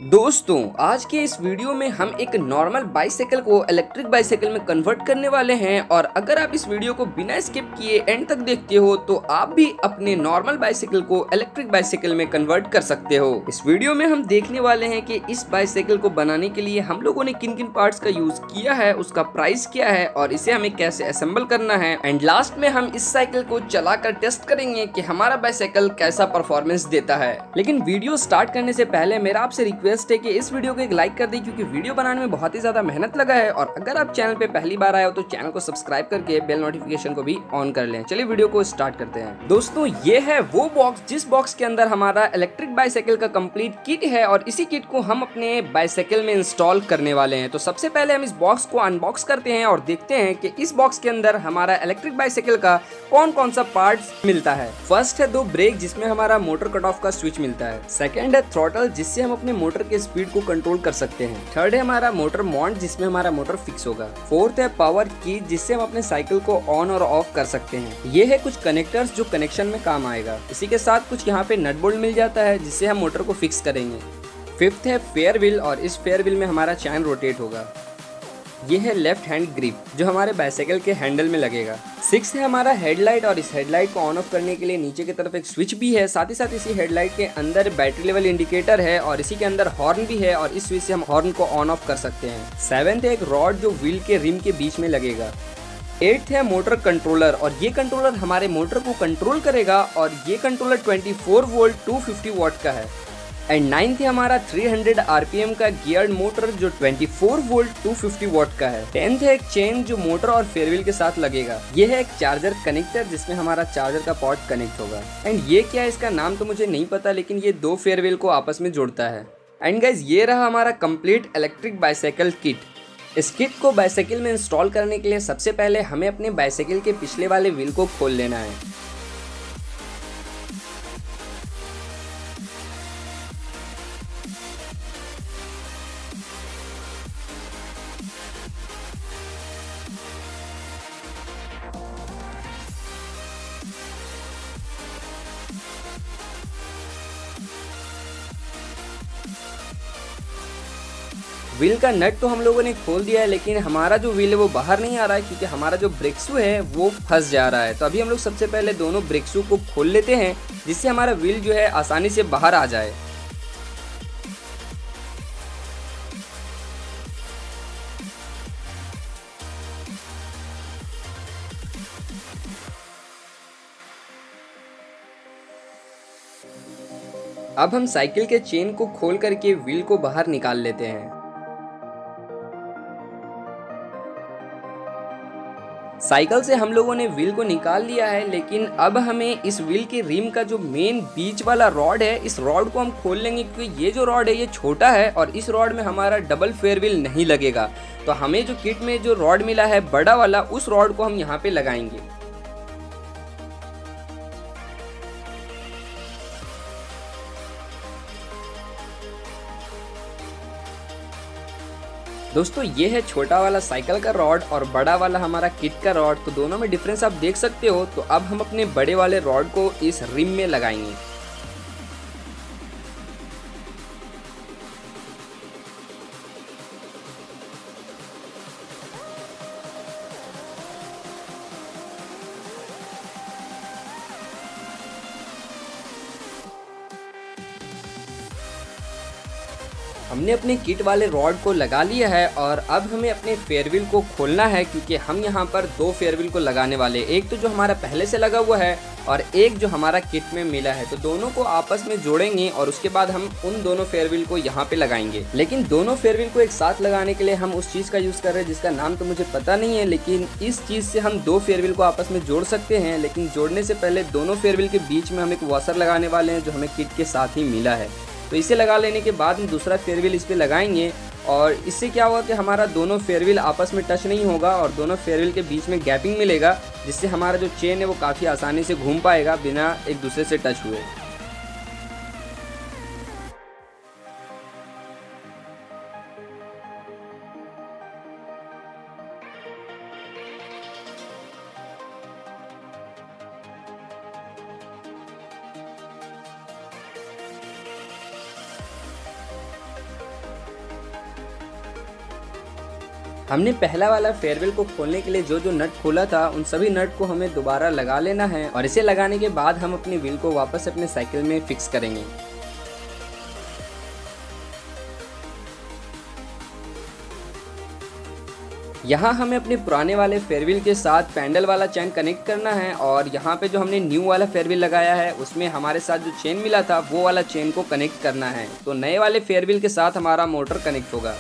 दोस्तों, आज के इस वीडियो में हम एक नॉर्मल बाइसाइकिल को इलेक्ट्रिक बाइसाइकिल में कन्वर्ट करने वाले हैं। और अगर आप इस वीडियो को बिना स्किप किए एंड तक देखते हो तो आप भी अपने नॉर्मल बाइसाइकिल को इलेक्ट्रिक बाइसाइकिल में कन्वर्ट कर सकते हो। इस वीडियो में हम देखने वाले हैं कि इस बाइसाइकिल को बनाने के लिए हम लोगों ने किन किन पार्ट्स का यूज किया है, उसका प्राइस क्या है और इसे हमें कैसे असेंबल करना है। एंड लास्ट में हम इस साइकिल को चलाकर टेस्ट करेंगे कि हमारा बाइसाइकिल कैसा परफॉर्मेंस देता है। लेकिन वीडियो स्टार्ट करने से पहले मेरा आपसे रिक्वेस्ट है कि इस वीडियो को एक लाइक कर दें, क्योंकि वीडियो बनाने में बहुत ही ज्यादा मेहनत लगा है। और अगर आप चैनल पे पहली बार आए हो तो चैनल को सब्सक्राइब करके बेल नोटिफिकेशन को भी ऑन कर लें। चलिए वीडियो को स्टार्ट करते हैं। दोस्तों, ये है वो बॉक्स जिस बॉक्स के अंदर हमारा इलेक्ट्रिक बाइसाइकिल का कंप्लीट किट है और इसी किट को हम अपने बाइसाइकिल में इंस्टॉल करने वाले हैं। तो सबसे पहले हम इस बॉक्स को अनबॉक्स करते हैं और देखते हैं कि इस बॉक्स के अंदर हमारा इलेक्ट्रिक बाइसाइकिल का कौन कौन सा पार्ट्स मिलता है। फर्स्ट है दो ब्रेक जिसमें हमारा मोटर कट ऑफ का स्विच मिलता है। सेकंड है थ्रॉटल जिससे हम अपने मोटर के स्पीड को कंट्रोल कर सकते हैं। थर्ड है हमारा मोटर माउंट जिसमें हमारा मोटर फिक्स होगा। फोर्थ है पावर की जिससे हम अपने साइकिल को ऑन और ऑफ कर सकते हैं। ये है कुछ कनेक्टर्स जो कनेक्शन में काम आएगा। इसी के साथ कुछ यहाँ पे नट बोल्ट मिल जाता है जिससे हम मोटर को फिक्स करेंगे। फिफ्थ है फेयर व्हील और इस फेयर व्हील में हमारा चैन रोटेट होगा। ये है लेफ्ट हैंड ग्रिप जो हमारे बाइसाइकिल के हैंडल में लगेगा। सिक्स है हमारा हेडलाइट और इस हेडलाइट को ऑन ऑफ करने के लिए नीचे की तरफ एक स्विच भी है। साथ ही साथ इसी हेडलाइट के अंदर बैटरी लेवल इंडिकेटर है और इसी के अंदर हॉर्न भी है और इस स्विच से हम हॉर्न को ऑन ऑफ कर सकते हैं। सेवेंथ है एक रॉड जो व्हील के रिम के बीच में लगेगा। एट्थ है मोटर कंट्रोलर और ये कंट्रोलर हमारे मोटर को कंट्रोल करेगा और ये कंट्रोलर 24 वोल्ट 250 वॉट का है। एंड नाइन्थ है हमारा 300 आरपीएम का गियर्ड मोटर जो 24 वोल्ट 250 वॉट का है। 10th है एक चेन जो मोटर और फेयरव्हील के साथ लगेगा। ये है एक चार्जर कनेक्टर जिसमें हमारा चार्जर का पॉट कनेक्ट होगा। एंड ये क्या है इसका नाम तो मुझे नहीं पता, लेकिन ये दो फेयरव्हील को आपस में जोड़ता है। एंड गाइज, ये रहा हमारा कंप्लीट इलेक्ट्रिक बाइसाइकिल किट। इस किट को बाइसाइकिल में इंस्टॉल करने के लिए सबसे पहले हमें अपने बाइसाइकिल के पिछले वाले व्हील को खोल लेना है। व्हील का नट तो हम लोगों ने खोल दिया है, लेकिन हमारा जो व्हील है वो बाहर नहीं आ रहा है क्योंकि हमारा जो ब्रेक शू है वो फंस जा रहा है। तो अभी हम लोग सबसे पहले दोनों ब्रेक शू को खोल लेते हैं जिससे हमारा व्हील जो है आसानी से बाहर आ जाए। अब हम साइकिल के चेन को खोल करके व्हील को बाहर निकाल लेते हैं। साइकिल से हम लोगों ने व्हील को निकाल लिया है, लेकिन अब हमें इस व्हील के रिम का जो मेन बीच वाला रॉड है इस रॉड को हम खोल लेंगे, क्योंकि ये जो रॉड है ये छोटा है और इस रॉड में हमारा डबल फेयर व्हील नहीं लगेगा। तो हमें जो किट में जो रॉड मिला है बड़ा वाला, उस रॉड को हम यहाँ पे लगाएंगे। दोस्तों, ये है छोटा वाला साइकिल का रॉड और बड़ा वाला हमारा किट का रॉड। तो दोनों में डिफरेंस आप देख सकते हो। तो अब हम अपने बड़े वाले रॉड को इस रिम में लगाएंगे। हमने अपने किट वाले रॉड को लगा लिया है और अब हमें अपने फेयरव्हील को खोलना है, क्योंकि हम यहाँ पर दो फेयरव्हील को लगाने वाले, एक तो जो हमारा पहले से लगा हुआ है और एक जो हमारा किट में मिला है। तो दोनों को आपस में जोड़ेंगे और उसके बाद हम उन दोनों फेयरव्हील को यहाँ पे लगाएंगे। लेकिन दोनों फेयरव्हील को एक साथ लगाने के लिए हम उस चीज़ का यूज़ कर रहे हैं जिसका नाम तो मुझे पता नहीं है, लेकिन इस चीज़ से हम दो फेयरव्हील को आपस में जोड़ सकते हैं। लेकिन जोड़ने से पहले दोनों फेयरव्हील के बीच में हम एक वॉशर लगाने वाले हैं जो हमें किट के साथ ही मिला है। तो इसे लगा लेने के बाद हम दूसरा फेयरव्हील इस पे लगाएंगे और इससे क्या होगा कि हमारा दोनों फेयरव्हील आपस में टच नहीं होगा और दोनों फेयरव्हील के बीच में गैपिंग मिलेगा, जिससे हमारा जो चेन है वो काफ़ी आसानी से घूम पाएगा बिना एक दूसरे से टच हुए। हमने पहला वाला फेयरवेल को खोलने के लिए जो जो नट खोला था उन सभी नट को हमें दोबारा लगा लेना है और इसे लगाने के बाद हम अपने व्हील को वापस अपने साइकिल में फिक्स करेंगे। यहाँ हमें अपने पुराने वाले फेयरव्हील के साथ पैंडल वाला चेन कनेक्ट करना है और यहाँ पे जो हमने न्यू वाला फेयरव्हील लगाया है उसमें हमारे साथ जो चेन मिला था वो वाला चेन को कनेक्ट करना है। तो नए वाले फेयरव्हील के साथ हमारा मोटर कनेक्ट होगा।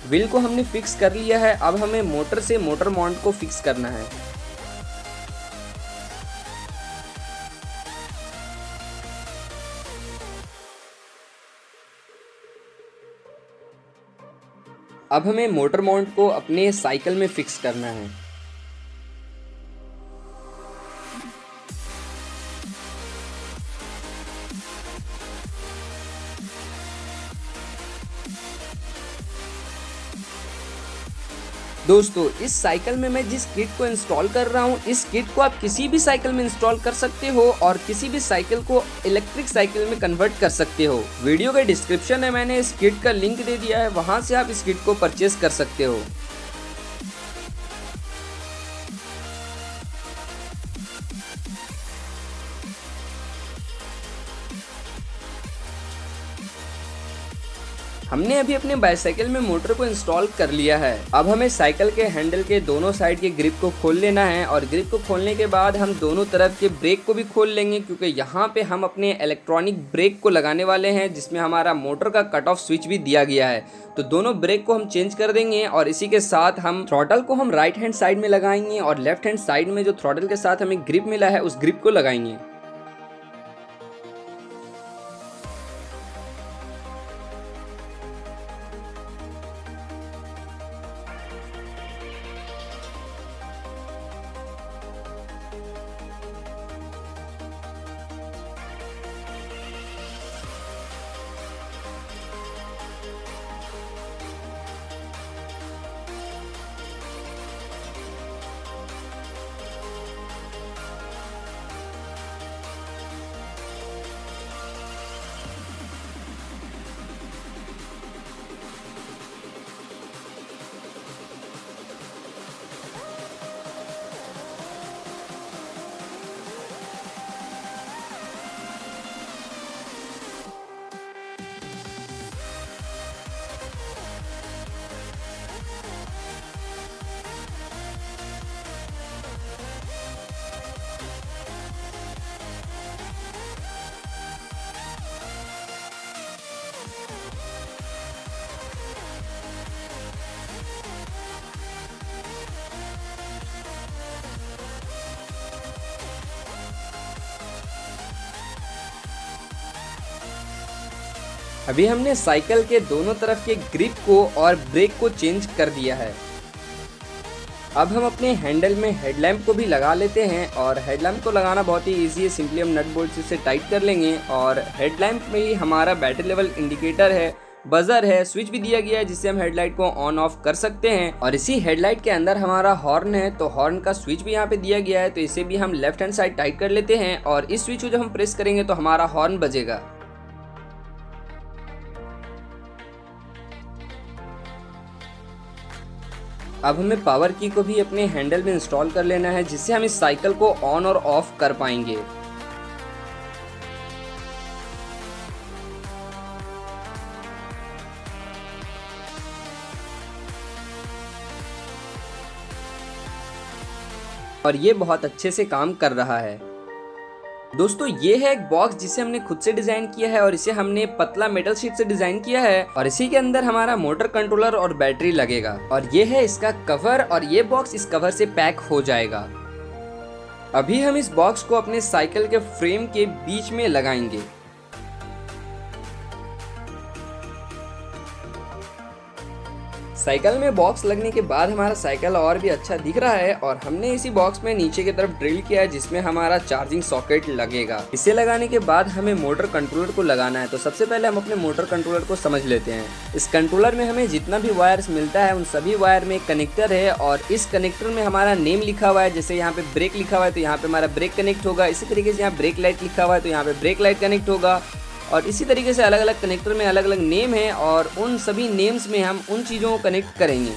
व्हील को हमने फिक्स कर लिया है। अब हमें मोटर से मोटर माउंट को फिक्स करना है। अब हमें मोटर माउंट को अपने साइकिल में फिक्स करना है। दोस्तों इस साइकिल में मैं जिस किट को इंस्टॉल कर रहा हूँ इस किट को आप किसी भी साइकिल में इंस्टॉल कर सकते हो और किसी भी साइकिल को इलेक्ट्रिक साइकिल में कन्वर्ट कर सकते हो। वीडियो के डिस्क्रिप्शन में मैंने इस किट का लिंक दे दिया है, वहां से आप इस किट को परचेस कर सकते हो। हमने अभी अपने बाइसाइकिल में मोटर को इंस्टॉल कर लिया है। अब हमें साइकिल के हैंडल के दोनों साइड के ग्रिप को खोल लेना है और ग्रिप को खोलने के बाद हम दोनों तरफ के ब्रेक को भी खोल लेंगे, क्योंकि यहाँ पे हम अपने इलेक्ट्रॉनिक ब्रेक को लगाने वाले हैं जिसमें हमारा मोटर का कट ऑफ स्विच भी दिया गया है। तो दोनों ब्रेक को हम चेंज कर देंगे और इसी के साथ हम थ्रॉटल को हम राइट हैंड साइड में लगाएंगे और लेफ्ट हैंड साइड में जो थ्रॉटल के साथ हमें ग्रिप मिला है उस ग्रिप को लगाएंगे। अभी हमने साइकिल के दोनों तरफ के ग्रिप को और ब्रेक को चेंज कर दिया है। अब हम अपने हैंडल में हेडलैम्प को भी लगा लेते हैं और हेडलैम्प को लगाना बहुत ही इजी है। सिंपली हम नट बोल्ट से इसे टाइट कर लेंगे और हेडलैम्प में ही हमारा बैटरी लेवल इंडिकेटर है, बजर है, स्विच भी दिया गया है जिससे हम हेडलाइट को ऑन ऑफ कर सकते हैं। और इसी हेडलाइट के अंदर हमारा हॉर्न है, तो हॉर्न का स्विच भी यहाँ पे दिया गया है। तो इसे भी हम लेफ्ट हैंड साइड टाइट कर लेते हैं और इस स्विच को जब हम प्रेस करेंगे तो हमारा हॉर्न बजेगा। अब हमें पावर की को भी अपने हैंडल में इंस्टॉल कर लेना है जिससे हम इस साइकिल को ऑन और ऑफ कर पाएंगे। और ये बहुत अच्छे से काम कर रहा है। दोस्तों ये है एक बॉक्स जिसे हमने खुद से डिजाइन किया है और इसे हमने पतला मेटल शीट से डिजाइन किया है और इसी के अंदर हमारा मोटर कंट्रोलर और बैटरी लगेगा। और ये है इसका कवर और ये बॉक्स इस कवर से पैक हो जाएगा। अभी हम इस बॉक्स को अपने साइकिल के फ्रेम के बीच में लगाएंगे। साइकिल में बॉक्स लगने के बाद हमारा साइकिल और भी अच्छा दिख रहा है और हमने इसी बॉक्स में नीचे की तरफ ड्रिल किया है जिसमें हमारा चार्जिंग सॉकेट लगेगा। इसे लगाने के बाद हमें मोटर कंट्रोलर को लगाना है। तो सबसे पहले हम अपने मोटर कंट्रोलर को समझ लेते हैं। इस कंट्रोलर में हमें जितना भी वायर्स मिलता है उन सभी वायर में एक कनेक्टर है और इस कनेक्टर में हमारा नेम लिखा हुआ है। जैसे यहाँ पे ब्रेक लिखा हुआ है तो यहाँ पे हमारा ब्रेक कनेक्ट होगा। इसी तरीके से यहाँ ब्रेक लाइट लिखा हुआ है तो यहाँ पे ब्रेक लाइट कनेक्ट होगा और इसी तरीके से अलग अलग कनेक्टर में अलग अलग नेम है और उन सभी नेम्स में हम उन चीज़ों को कनेक्ट करेंगे।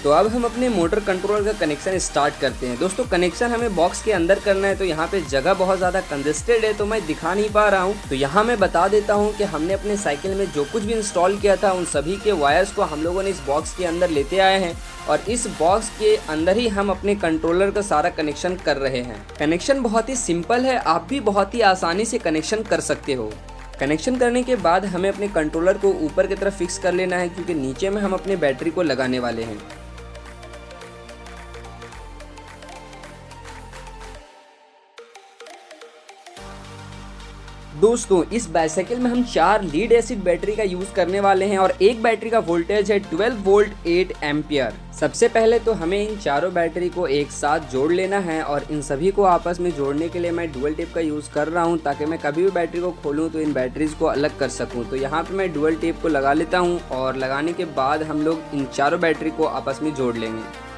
तो अब हम अपने मोटर कंट्रोलर का कनेक्शन स्टार्ट करते हैं। दोस्तों कनेक्शन हमें बॉक्स के अंदर करना है तो यहाँ पे जगह बहुत ज़्यादा कंजेस्टेड है तो मैं दिखा नहीं पा रहा हूँ। तो यहाँ मैं बता देता हूँ कि हमने अपने साइकिल में जो कुछ भी इंस्टॉल किया था उन सभी के वायर्स को हम लोगों ने इस बॉक्स के अंदर लेते आए हैं और इस बॉक्स के अंदर ही हम अपने कंट्रोलर का सारा कनेक्शन कर रहे हैं। कनेक्शन बहुत ही सिंपल है, आप भी बहुत ही आसानी से कनेक्शन कर सकते हो। कनेक्शन करने के बाद हमें अपने कंट्रोलर को ऊपर की तरफ फिक्स कर लेना है क्योंकि नीचे में हम अपने बैटरी को लगाने वाले हैं। दोस्तों इस बाइसाइकिल में हम 4 लीड एसिड बैटरी का यूज करने वाले हैं और एक बैटरी का वोल्टेज है 12 वोल्ट 8 एम्पियर। सबसे पहले तो हमें इन चारों बैटरी को एक साथ जोड़ लेना है और इन सभी को आपस में जोड़ने के लिए मैं डुअल टेप का यूज कर रहा हूं ताकि मैं कभी भी बैटरी को खोलूं तो इन बैटरीज को अलग कर सकूं। तो यहाँ पे मैं डुअल टेप को लगा लेता हूँ और लगाने के बाद हम लोग इन चारों बैटरी को आपस में जोड़ लेंगे।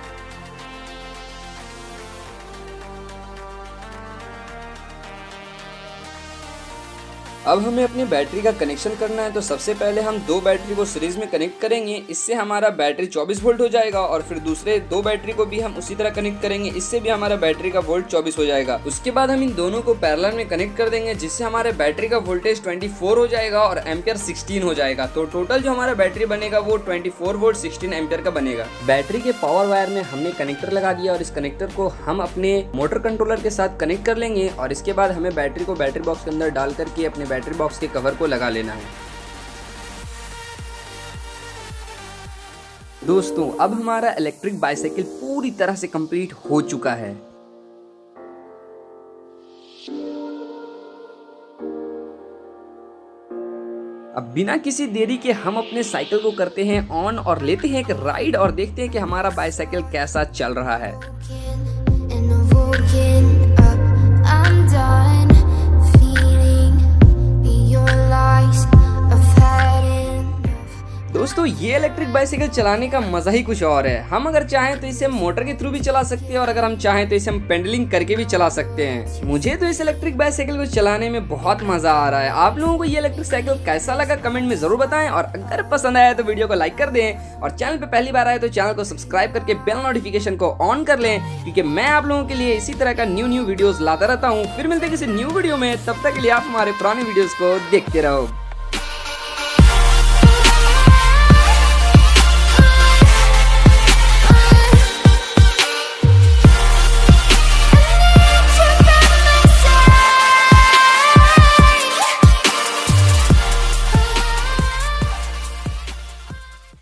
अब हमें अपनी बैटरी का कनेक्शन करना है। तो सबसे पहले हम 2 बैटरी को सीरीज में कनेक्ट करेंगे, इससे हमारा बैटरी 24 वोल्ट हो जाएगा और फिर दूसरे 2 बैटरी को भी हम उसी तरह कनेक्ट करेंगे, इससे भी हमारा बैटरी का वोल्ट 24 हो जाएगा। उसके बाद हम इन दोनों को पैरेलल में कनेक्ट कर देंगे जिससे हमारे बैटरी का वोल्टेज 24 हो जाएगा और एम्पियर 16 हो जाएगा। तो टोटल जो हमारा बैटरी बनेगा वो 24 वोल्ट 16 एम्पियर का बनेगा। बैटरी के पावर वायर में हमने कनेक्टर लगा दिया और इस कनेक्टर को हम अपने मोटर कंट्रोलर के साथ कनेक्ट कर लेंगे और इसके बाद हमें बैटरी को बैटरी बॉक्स के अंदर डाल करके अपने बैटरी बॉक्स के कवर को लगा लेना है। दोस्तों अब हमारा इलेक्ट्रिक बाइसाइकिल पूरी तरह से कंप्लीट हो चुका है। अब बिना किसी देरी के हम अपने साइकिल को करते हैं ऑन और लेते हैं एक राइड और देखते हैं कि हमारा बाइसाइकिल कैसा चल रहा है। दोस्तों ये इलेक्ट्रिक बाइसाइकिल चलाने का मजा ही कुछ और है। हम अगर चाहें तो इसे हम मोटर के थ्रू भी चला सकते हैं और अगर हम चाहें तो इसे हम पेडलिंग करके भी चला सकते हैं। मुझे तो इस इलेक्ट्रिक बाइसाइकिल को चलाने में बहुत मजा आ रहा है। आप लोगों को ये इलेक्ट्रिक साइकिल कैसा लगा कमेंट में जरूर बताएं और अगर पसंद आया तो वीडियो को लाइक कर दें और चैनल पे पहली बार आए तो चैनल को सब्सक्राइब करके बेल नोटिफिकेशन को ऑन कर लें क्योंकि मैं आप लोगों के लिए इसी तरह का न्यू वीडियोस लाता रहता हूँ। फिर मिलते हैं किसी न्यू वीडियो में, तब तक के लिए आप हमारे पुराने वीडियोस को देखते रहो।